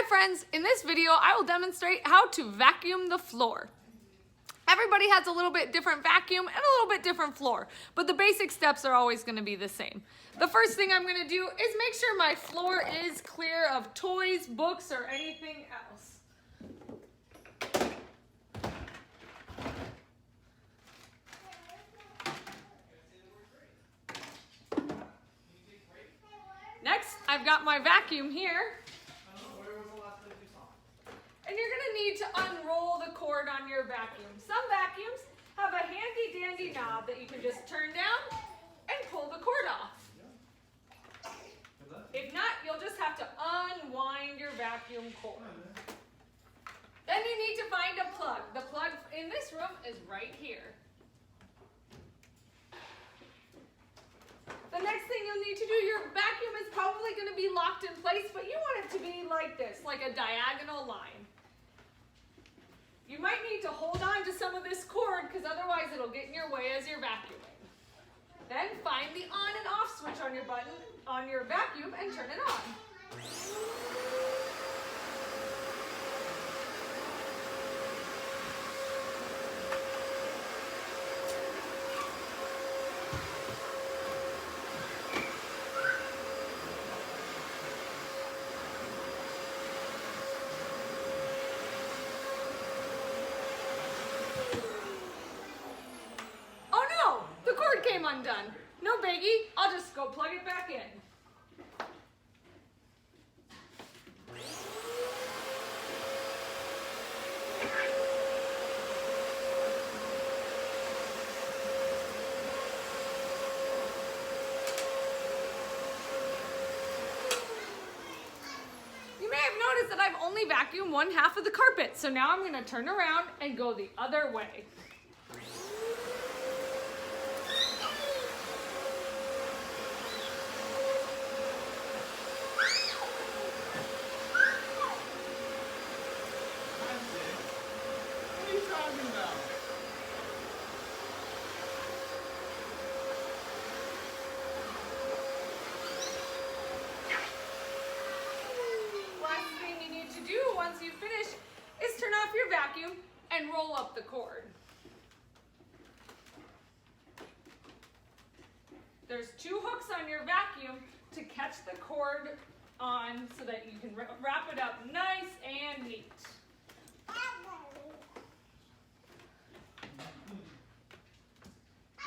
Hi friends, in this video I will demonstrate how to vacuum the floor. Everybody has a little bit different vacuum and a little bit different floor, but the basic steps are always going to be the same. The first thing I'm going to do is make sure my floor is clear of toys, books, or anything else. Next, I've got my vacuum here. And you're going to need to unroll the cord on your vacuum. Some vacuums have a handy dandy knob that you can just turn down and pull the cord off. If not, you'll just have to unwind your vacuum cord. Then you need to find a plug. The plug in this room is right here. The next thing you'll need to do, your vacuum is probably going to be locked in place, but you want it to be like this, like a diagonal line. You might need to hold on to some of this cord because otherwise it'll get in your way as you're vacuuming. Then find the on and off switch on your button on your vacuum and turn it on. Came undone. No biggie, I'll just go plug it back in. You may have noticed that I've only vacuumed one half of the carpet, so now I'm going to turn around and go the other way. Once you finish, is turn off your vacuum and roll up the cord. There's two hooks on your vacuum to catch the cord on so that you can wrap it up nice and neat.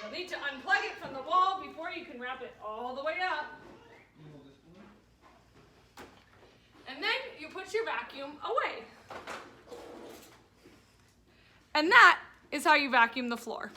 You'll need to unplug it from the wall before you can wrap it all the way up. And then you put your vacuum away. And that is how you vacuum the floor.